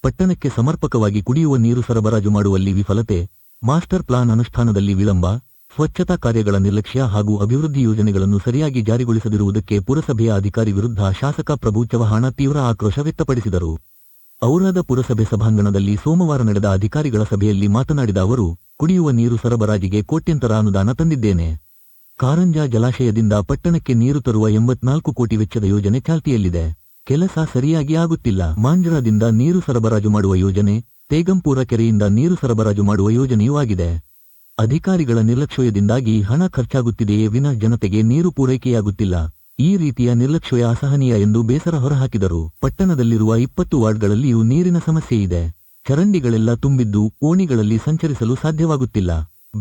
ಪಟ್ಟಣಕ್ಕೆ ಸಮರ್ಪಕವಾಗಿ ಕುಡಿಯುವ ನೀರು ಸರಬರಾಜು ಮಾಡುವಲ್ಲಿ ವಿಫಲತೆ, ಮಾಸ್ಟರ್ ಪ್ಲಾನ್ ಅನುಷ್ಠಾನದಲ್ಲಿ ವಿಳಂಬ, ಸ್ವಚ್ಛತಾ ಕಾರ್ಯಗಳ ನಿರ್ಲಕ್ಷ್ಯ ಹಾಗೂ ಅಭಿವೃದ್ಧಿ ಯೋಜನೆಗಳನ್ನು ಸರಿಯಾಗಿ ಜಾರಿಗೊಳಿಸದಿರುವುದಕ್ಕೆ ಪುರಸಭೆಯ ಅಧಿಕಾರಿ ವಿರುದ್ಧ ಶಾಸಕ ಪ್ರಭು ಚವ್ಹಾಣ ತೀವ್ರ ಆಕ್ರೋಶ ವ್ಯಕ್ತಪಡಿಸಿದರು. ಔರಾದ ಪುರಸಭೆ ಸಭಾಂಗಣದಲ್ಲಿ ಸೋಮವಾರ ನಡೆದ ಅಧಿಕಾರಿಗಳ ಸಭೆಯಲ್ಲಿ ಮಾತನಾಡಿದ ಅವರು, ಕುಡಿಯುವ ನೀರು ಸರಬರಾಜಿಗೆ ಕೋಟ್ಯಂತರ ಅನುದಾನ ತಂದಿದ್ದೇನೆ. ಕಾರಂಜಾ ಜಲಾಶಯದಿಂದ ಪಟ್ಟಣಕ್ಕೆ ನೀರು ತರುವ 84 ಕೋಟಿ ವೆಚ್ಚದ ಯೋಜನೆ ಚಾಲ್ತಿಯಲ್ಲಿದೆ. ಕೆಲಸ ಸರಿಯಾಗಿ ಆಗುತ್ತಿಲ್ಲ. ಮಾಂಜರಾದಿಂದ ನೀರು ಸರಬರಾಜು ಮಾಡುವ ಯೋಜನೆ, ತೇಗಂಪುರ ಕೆರೆಯಿಂದ ನೀರು ಸರಬರಾಜು ಮಾಡುವ ಯೋಜನೆಯೂ ಆಗಿದೆ. ಅಧಿಕಾರಿಗಳ ನಿರ್ಲಕ್ಷ್ಯದಿಂದಾಗಿ ಹಣ ಖರ್ಚಾಗುತ್ತಿದೆಯೇ ವಿನಃ ಜನತೆಗೆ ನೀರು ಪೂರೈಕೆಯಾಗುತ್ತಿಲ್ಲ. ಈ ರೀತಿಯ ನಿರ್ಲಕ್ಷ್ಯ ಅಸಹನೀಯ ಎಂದು ಬೇಸರ ಹೊರಹಾಕಿದರು. ಪಟ್ಟಣದಲ್ಲಿರುವ 20 ವಾರ್ಡ್ಗಳಲ್ಲಿಯೂ ನೀರಿನ ಸಮಸ್ಯೆ ಇದೆ. ಚರಂಡಿಗಳೆಲ್ಲ ತುಂಬಿದ್ದು ಓಣಿಗಳಲ್ಲಿ ಸಂಚರಿಸಲು ಸಾಧ್ಯವಾಗುತ್ತಿಲ್ಲ.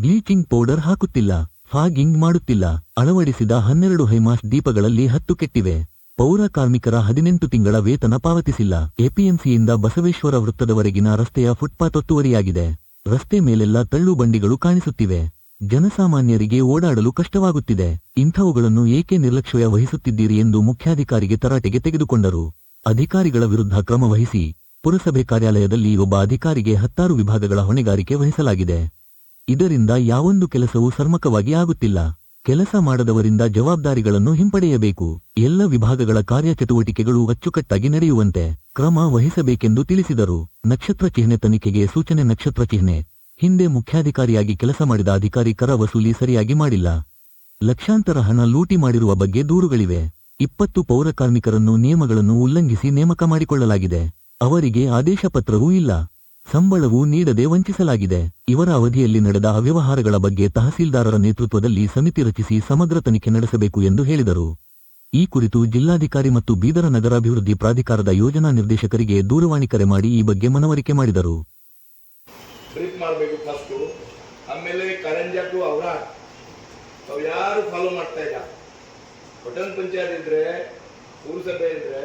ಬ್ಲೀಚಿಂಗ್ ಪೌಡರ್ ಹಾಕುತ್ತಿಲ್ಲ, ಫಾಗಿಂಗ್ ಮಾಡುತ್ತಿಲ್ಲ. ಅಳವಡಿಸಿದ 12 ಹೈಮಾಸ್ಟ್ ದೀಪಗಳಲ್ಲಿ 10 ಕೆಟ್ಟಿವೆ. ಪೌರ ಕಾರ್ಮಿಕರ 18 ತಿಂಗಳ ವೇತನ ಪಾವತಿಸಿಲ್ಲ. ಎಪಿಎಂಸಿಯಿಂದ ಬಸವೇಶ್ವರ ವೃತ್ತದವರೆಗಿನ ರಸ್ತೆಯ ಫುಟ್ಪಾತ್ ಒತ್ತುವರಿಯಾಗಿದೆ. ರಸ್ತೆ ಮೇಲೆಲ್ಲ ತಳ್ಳು ಬಂಡಿಗಳು ಕಾಣಿಸುತ್ತಿವೆ. ಜನಸಾಮಾನ್ಯರಿಗೆ ಓಡಾಡಲು ಕಷ್ಟವಾಗುತ್ತಿದೆ. ಇಂಥವುಗಳನ್ನು ಏಕೆ ನಿರ್ಲಕ್ಷ್ಯ ವಹಿಸುತ್ತಿದ್ದೀರಿ ಎಂದು ಮುಖ್ಯಾಧಿಕಾರಿಗೆ ತರಾಟೆಗೆ ತೆಗೆದುಕೊಂಡರು. ಅಧಿಕಾರಿಗಳ ವಿರುದ್ಧ ಕ್ರಮ ವಹಿಸಿ. ಪುರಸಭೆ ಕಾರ್ಯಾಲಯದಲ್ಲಿ ಒಬ್ಬ ಅಧಿಕಾರಿಗೆ 16 ವಿಭಾಗಗಳ ಹೊಣೆಗಾರಿಕೆ ವಹಿಸಲಾಗಿದೆ. ಇದರಿಂದ ಯಾವೊಂದು ಕೆಲಸವೂ ಸರ್ಮಕವಾಗಿ ಆಗುತ್ತಿಲ್ಲ. ಕೆಲಸ ಮಾಡದವರಿಂದ ಜವಾಬ್ದಾರಿಗಳನ್ನು ಹಿಂಪಡೆಯಬೇಕು. ಎಲ್ಲ ವಿಭಾಗಗಳ ಕಾರ್ಯಚಟುವಟಿಕೆಗಳು ಅಚ್ಚುಕಟ್ಟಾಗಿ ನಡೆಯುವಂತೆ ಕ್ರಮ ವಹಿಸಬೇಕೆಂದು ತಿಳಿಸಿದರು. ನಕ್ಷತ್ರ ಚಿಹ್ನೆ ತನಿಖೆಗೆ ಸೂಚನೆ. ನಕ್ಷತ್ರ ಚಿಹ್ನೆ ಹಿಂದೆ ಮುಖ್ಯಾಧಿಕಾರಿಯಾಗಿ ಕೆಲಸ ಮಾಡಿದ ಅಧಿಕಾರಿ ಕರ ವಸೂಲಿ ಸರಿಯಾಗಿ ಮಾಡಿಲ್ಲ. ಲಕ್ಷಾಂತರ ಹಣ ಲೂಟಿ ಮಾಡಿರುವ ಬಗ್ಗೆ ದೂರುಗಳಿವೆ. 20 ಪೌರ ಕಾರ್ಮಿಕರನ್ನು ನಿಯಮಗಳನ್ನು ಉಲ್ಲಂಘಿಸಿ ನೇಮಕ ಮಾಡಿಕೊಳ್ಳಲಾಗಿದೆ. ಅವರಿಗೆ ಆದೇಶ ಪತ್ರವೂ ಇಲ್ಲ. ಸಂಬಳವೂ ನೀಡದೆ ವಂಚಿಸಲಾಗಿದೆ. ಇವರ ಅವಧಿಯಲ್ಲಿ ನಡೆದ ಅವ್ಯವಹಾರಗಳ ಬಗ್ಗೆ ತಹಸೀಲ್ದಾರರ ನೇತೃತ್ವದಲ್ಲಿ ಸಮಿತಿ ರಚಿಸಿ ಸಮಗ್ರ ತನಿಖೆ ನಡೆಸಬೇಕು ಎಂದು ಹೇಳಿದರು. ಈ ಕುರಿತು ಜಿಲ್ಲಾಧಿಕಾರಿ ಮತ್ತು ಬೀದರ ನಗರಾಭಿವೃದ್ಧಿ ಪ್ರಾಧಿಕಾರದ ಯೋಜನಾ ನಿರ್ದೇಶಕರಿಗೆ ದೂರವಾಣಿ ಕರೆ ಮಾಡಿ ಈ ಬಗ್ಗೆ ಮನವರಿಕೆ ಮಾಡಿದರು. ಆಮೇಲೆ ಕಾರಂಜಾ ಟು ಔರಾದ್ ತಾವು ಯಾರು ಫಾಲೋ ಮಾಡ್ತಾ ಇಲ್ಲ. ಪಟ್ಟಣ ಪಂಚಾಯತ್ ಇದ್ರೆ, ಪುರಸಭೆ ಇದ್ರೆ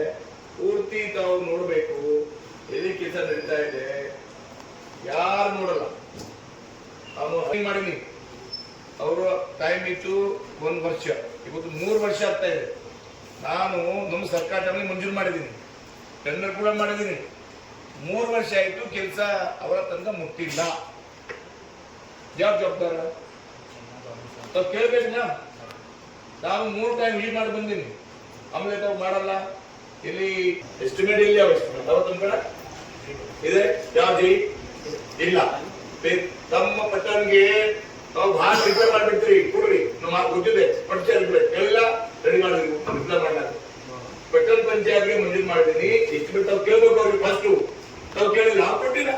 ಪೂರ್ತಿ ತಾವು ನೋಡ್ಬೇಕು ಎಲ್ಲಿ ಕೆಲಸ ನಡೀತಾ ಇದೆ. ಯಾರು ನೋಡಲ್ಲ. ಅವನು ಮಾಡಿನಿ. ಅವರು ಟೈಮ್ ಇತ್ತು 1 ವರ್ಷ, ಇವತ್ತು 3 ವರ್ಷ ಆಗ್ತಾ ಇದೆ. ನಾನು ನಮ್ಮ ಸರ್ಕಾರ ಟೈಮಲ್ಲಿ ಮಂಜೂರು ಮಾಡಿದ್ದೀನಿ, ಟೆಂಡರ್ ಕೂಡ ಮಾಡಿದ್ದೀನಿ. 3 ವರ್ಷ ಆಯಿತು, ಕೆಲಸ ಅವರ ತನಕ ಮುಟ್ಟಿಲ್ಲ. ಯಾವ ಜವಾಬ್ದಾರ ತಾವು ಕೇಳ್ಬೇಕು. ನಾನು 3 ಟೈಮ್ ಲೀಡ್ ಮಾಡಿ ಬಂದೀನಿ. ಆಮೇಲೆ ತಾವು ಮಾಡಲ್ಲ. ಇಲ್ಲಿ ಎಸ್ಟಿಮೇಟ್ ಇಲ್ಲಿ ಅವತ್ತು ಕಡೆ ಇದೆ, ಯಾವ್ದು ಇಲ್ಲ. ತಮ್ಮ ಪಟ್ಟಣಿಗೆ ನಾವು ಭಾಳ ರಿಪೇರ್ ಮಾಡ್ಬಿಡ್ತೀರಿ, ಕೊಡ್ರಿ. ನಮ್ಮ ಗೊತ್ತಿದೆ ಪಂಚಾಯತ್ ಎಲ್ಲ ರೆಡಿ ಮಾಡಿದ್ವಿ. ರಿಪೇರ್ ಮಾಡಲ್ಲ. ಪಟ್ಟಣ ಪಂಚಾಯತ್ಗೆ ಮಂಜೂರು ಮಾಡಿದೀನಿ. ಎಸ್ಟಿಮೇಟ್ ತಾವು ಕೇಳ್ಬೇಕು. ಅವ್ರಿಗೆ ಫಸ್ಟ್ ತಾವು ಕೇಳಿಲ್ಲ, ನಾವು ಕೊಟ್ಟಿಲ್ಲ.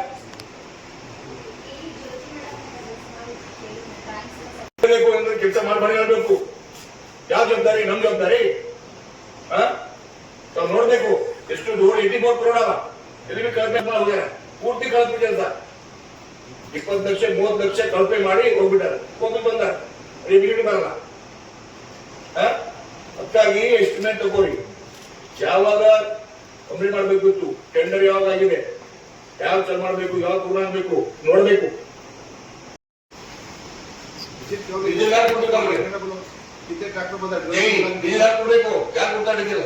ಅಂದ್ರೆ ಕೆಲಸ ಮಾಡಿ ಹೇಳ್ಬೇಕು. ಯಾವ ಜವಾಬ್ದಾರಿ? ನಮ್ ಜವಾಬ್ದಾರಿ. ತಾವು ನೋಡ್ಬೇಕು. ಎಷ್ಟು ದೂರ 84 ಕ್ರೋಡ್ ಅವ. ಎಲ್ಲಿ ಕಳಪೆ ಪೂರ್ತಿ ಕಳಪೆ ಕೆಲಸ. 20 ಲಕ್ಷ 30 ಲಕ್ಷ ಕಳಪೆ ಮಾಡಿ ಹೋಗ್ಬಿಟ್ಟಾರೆ. ಹೋಗಿ ಬಂದಾರ, ರಿವ್ಯೂ ಬರಲ್ಲ. ಅದಕ್ಕಾಗಿ ಎಸ್ಟಿಮೇಟ್ ತಗೋರಿ. ಯಾವಾಗ ಕಂಪ್ಲೀಟ್ ಮಾಡ್ಬೇಕು ಇತ್ತು, ಟೆಂಡರ್ ಯಾವಾಗ ಆಗಿದೆ, ಯಾವ ಚಾಲು ಮಾಡ್ಬೇಕು, ಯಾವಾಗ ಪೂರ್ಣ ಆಗ್ಬೇಕು ನೋಡ್ಬೇಕು. ಕೊಡ್ಬೇಕು. ಯಾರು ಗೊತ್ತಾಡಿದ್ದಿಲ್ಲ.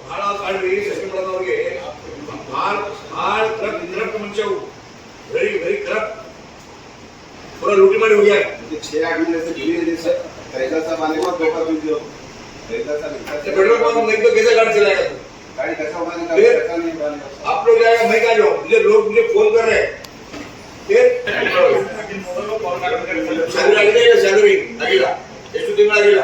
ಬಹಳ ಕಾಡ್ರಿ ಶಶಿಕಲಾದವ್ರಿಗೆ ಭಾಳ ಕರಪ್ಟ್ ಮನುಷ್ಯವು. Very corrupt. ಪೂರ ಲೂಟಿ ಮಾಡಿ ಹೋಗ್ಯಾರ. 6 महीने से कैसा सब आने को पेपर भी दियो। पेट्रोल पंप नहीं तो कैसे गाड़ी चलाएगा तू? गाड़ी कैसा होगा नहीं, कैसा नहीं बनेगा. आप लोग जाएगा, मैं कहाँ जाऊँ? मुझे लोग मुझे फोन कर रहे हैं. सैलरी आगे सैलरी ಆಗಿಲ್ಲ. ಎಷ್ಟು ತಿಂಗಳಾಗಿಲ್ಲ.